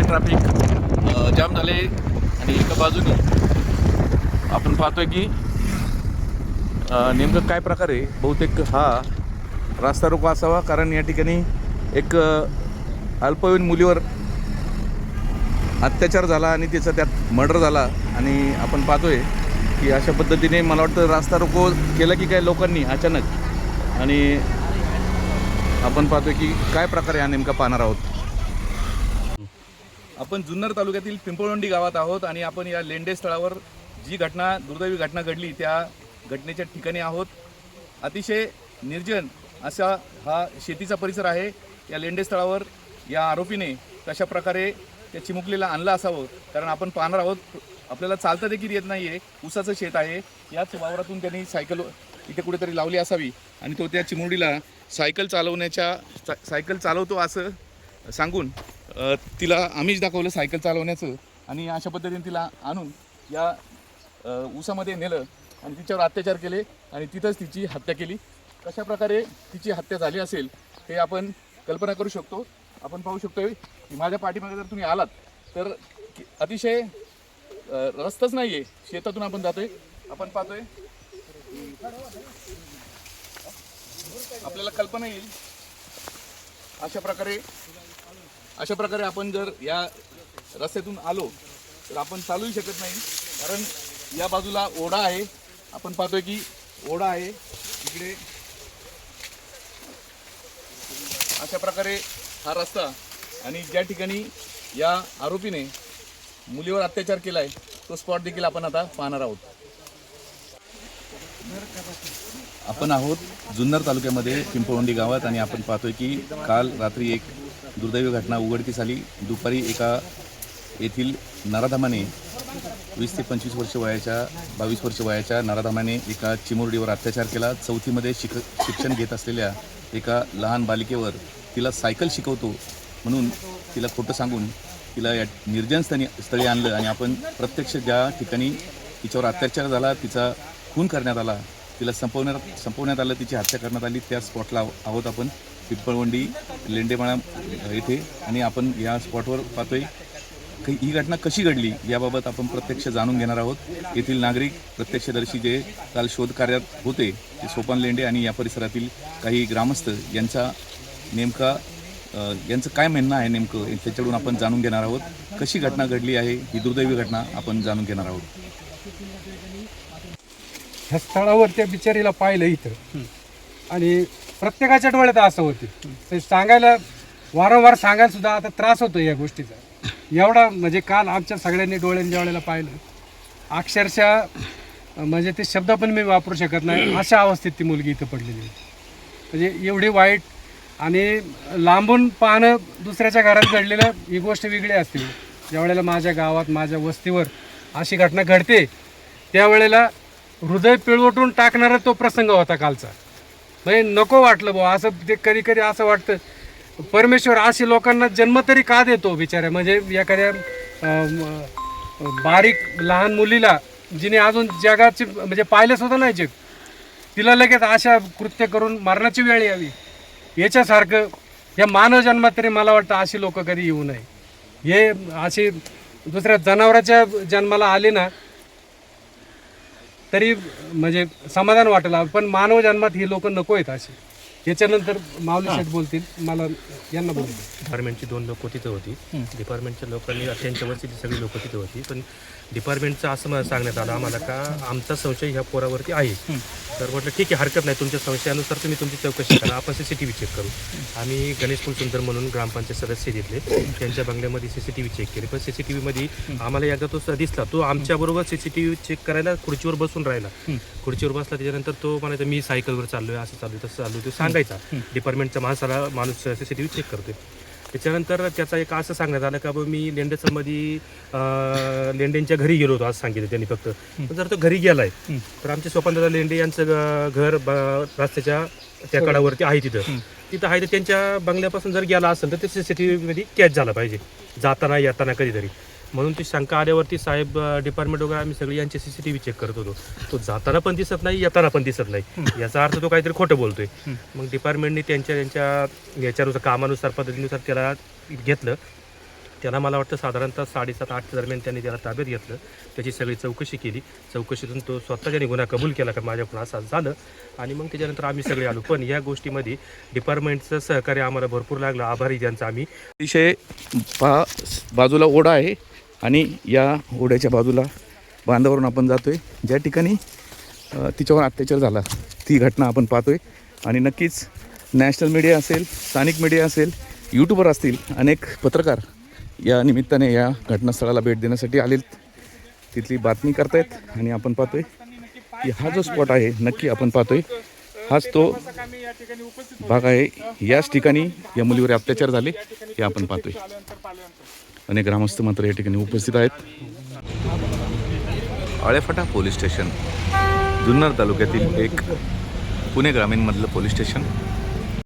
Traffic jam झाले आणि एका बाजूने आपण पाहतोय की नेमकं काय प्रकार आहे. बहुतेक हा रास्ता रोको असावा, कारण या ठिकाणी एक अल्पवयीन मुलीवर अत्याचार झाला आणि तिचा त्यात मर्डर झाला. आणि आपण पाहतोय की अशा पद्धतीने मला वाटतं रास्ता रोको केला की काय लोकांनी अचानक. आणि आपण पाहतोय की काय प्रकारे हा नेमका पाहणार आहोत. आपण जुन्नर तालुक्यातील पिंपळवंडी गावात आहोत आणि आपण या लेंडे स्थळावर जी घटना, दुर्दैवी घटना घडली त्या घटनेच्या ठिकाणी आहोत. अतिशय निर्जन असा हा शेतीचा परिसर आहे. या लेंडे स्थळावर या आरोपीने कशा प्रकारे त्या चिमुकलीला आणलं असावं, कारण आपण पाहणार आहोत. आपल्याला चालता देखील येत नाही आहे. ऊसाचं शेत आहे. याच वावरातून त्यांनी सायकल इथे कुठेतरी लावली असावी आणि तो त्या चिमुरडीला सायकल चालवतो असं सांगून तिला आम्हीच दाखवलं सायकल चालवण्याचं. आणि अशा पद्धतीने तिला आणून या ऊसामध्ये नेलं आणि तिच्यावर अत्याचार केले आणि तिथंच तिची हत्या केली. कशा प्रकारे तिची हत्या झाली असेल हे आपण कल्पना करू शकतो. आपण पाहू शकतोय की माझ्या पाठीमागे जर तुम्ही आलात तर अतिशय रस्ताच नाही आहे. शेतातून आपण जातोय. आपण पाहतोय आपल्याला कल्पना येईल अशा प्रकारे आपण जर या रस्त्यातून आलो तर आपण चालूही शकत नाही, कारण या बाजूला ओढा आहे. आपण पाहतोय की ओढा आहे इकडे. अशा प्रकारे हा रस्ता आणि ज्या ठिकाणी या आरोपीने मुलीवर अत्याचार केलाय तो स्पॉट देखील आपण आता पाहणार आहोत. आपण आहोत जुन्नर तालुक्यामध्ये पिंपळवंडी गावात आणि आपण पाहतोय की काल रात्री एक दुर्दैवी घटना उघडकीस आली. दुपारी एका येथील नराधमाने 20 ते 25 वर्ष वयाच्या 22 वर्ष वयाच्या नराधमाने एका चिमुरडीवर अत्याचार केला. चौथीमध्ये शिक्षण घेत असलेल्या एका लहान बालिकेवर तिला सायकल शिकवतो म्हणून तिला खोटं सांगून तिला या निर्जन स्थळी आणलं आणि आपण प्रत्यक्ष ज्या ठिकाणी तिच्यावर अत्याचार झाला, तिचा खून करण्यात आला, तिला संपवण्यात आलं, तिची हत्या करण्यात आली, त्या स्पॉटला आहोत आपण पिंपळवंडी लेंडेमाळा येथे. आणि आपण या स्पॉटवर पाहतोय ही घटना कशी घडली याबाबत आपण प्रत्यक्ष जाणून घेणार आहोत. येथील नागरिक, प्रत्यक्षदर्शी जे काल शोध कार्यात होते ते सोपान लेंडे आणि या परिसरातील काही ग्रामस्थ यांचं काय म्हणणं आहे नेमकं त्याच्याकडून आपण जाणून घेणार आहोत. कशी घटना घडली आहे ही दुर्दैवी घटना आपण जाणून घेणार आहोत. ह्या स्थळावर त्या बिचारीला पाहिलं इथं आणि प्रत्येकाच्या डोळ्यात असं होते. ते सांगायला वारंवार सांगायला सुद्धा आता त्रास होतो या गोष्टीचा. एवढा म्हणजे काल आमच्या सगळ्यांनी डोळ्यांनी ज्यावेळेला पाहिलं अक्षरशः म्हणजे ते शब्द पण मी वापरू शकत नाही अशा अवस्थेत ती मुलगी इथं पडलेली आहे. म्हणजे एवढी वाईट आणि लांबून पाहणं दुसऱ्याच्या घरात घडलेलं ही गोष्ट वेगळी असते. ज्यावेळेला माझ्या गावात माझ्या वस्तीवर अशी घटना घडते त्यावेळेला हृदय पिळवटून टाकणारा तो प्रसंग होता कालचा. म्हणजे नको वाटलं बुवा असं. ते कधी कधी असं वाटतं परमेश्वर अशी लोकांना जन्म तरी का देतो बिचाऱ्या. म्हणजे एखाद्या बारीक लहान मुलीला जिने अजून जगाची म्हणजे पाहिलंच होतं नाही जग, तिला लगेच अशा कृत्य करून मरणाची वेळ यावी याच्यासारखं या मानव जन्मात तरी मला वाटतं अशी लोक कधी येऊ नये. हे अशी दुसऱ्या जनावराच्या जन्माला आले ना तरी म्हणजे समाधान वाटेल, पण मानव जन्मात ही लोक नको आहेत अशी. याच्यानंतर माऊली शेठ बोलतील. मला यांना बोलतील. डिपार्टमेंटची 2 लोक तिथं होती. डिपार्टमेंटच्या लोकांनी त्यांच्यावरची सगळी लोक तिथं होती. पण डिपार्टमेंटचं असं सांगण्यात आलं आम्हाला का आमचा संशय ह्या पोरावरती आहे. तर म्हटलं ठीक आहे, हरकत नाही, तुमच्या संशयानुसार तुम्ही तुमची चौकशी करा, आपण CCTV चेक करू. आम्ही गणेश कुलसुंदर म्हणून ग्रामपंचायत सदस्य घेतले, त्यांच्या बंगल्यामध्ये CCTV चेक केले. पण CCTVमध्ये आम्हाला एकदा तो दिसला, तो आमच्याबरोबर CCTV चेक करायला खुर्चीवर बसून राहिला. खुर्चीवर बसला त्याच्यानंतर तो म्हणायचा मी सायकलवर चाललोय, असं चालू तसं चालू, तो सांगायचा. डिपार्टमेंटचा माणूस CCTV चेक करतोय. त्याच्यानंतर त्याचा एक असं सांगण्यात आलं का मी लेंडेसमध्ये लेंडेंच्या घरी गेलो होतो असं सांगितलं त्यांनी फक्त. पण जर तो घरी गेलाय तर आमचे स्वपनदादा लेंडे यांचं घर रस्त्याच्या त्या कडावरती आहे. तिथं आहे तर त्यांच्या बंगल्यापासून जर गेला असेल तर ते CCTV मध्ये कॅच झाला पाहिजे जाताना येताना कधीतरी. म्हणून ती शंका आल्यावरती साहेब डिपार्टमेंट वगैरे आम्ही सगळी यांचे CCTV चेक करत होतो. तो जाताना पण दिसत नाही, येताना पण दिसत नाही, याचा अर्थ तो काहीतरी खोटं बोलतोय. मग डिपार्टमेंटने त्यांच्या याच्यानुसार कामानुसार पद्धतीनुसार त्याला घेतलं त्याला मला वाटतं साधारणतः 7:30-8 दरम्यान त्यांनी त्याला ताब्यात घेतलं, त्याची सगळी चौकशी केली. चौकशीतून तो स्वतः त्याने गुन्हा कबूल केला का माझ्याकडून असं झालं, आणि मग त्याच्यानंतर आम्ही सगळे आलो. पण या गोष्टीमध्ये डिपार्टमेंटचं सहकार्य आम्हाला भरपूर लागलं, आभारी त्यांचं आम्ही. अतिशय बाजूला ओढा आहे आणि या ओढ्याच्या बाजूला बांधावरून आपण जातोय, ज्या ठिकाणी तिच्यावर अत्याचार झाला ती घटना आपण पाहतोय. आणि नक्कीच नॅशनल मीडिया असेल, स्थानिक मीडिया असेल, यूट्यूबर असतील, अनेक पत्रकार या निमित्ताने या घटनास्थळाला भेट देण्यासाठी आले, तिथली बातमी करतायत. आणि आपण पाहतोय की हा जो स्पॉट आहे, नक्की आपण पाहतोय हाच तो भाग आहे. याच ठिकाणी या मुलीवर अत्याचार झाले हे आपण पाहतोय. अनेक ग्रामस्थ मात्र या ठिकाणी उपस्थित आहेत. आळेफाटा पोलीस स्टेशन जुन्नर तालुक्यातील एक पुणे ग्रामीणमधलं पोलीस स्टेशन.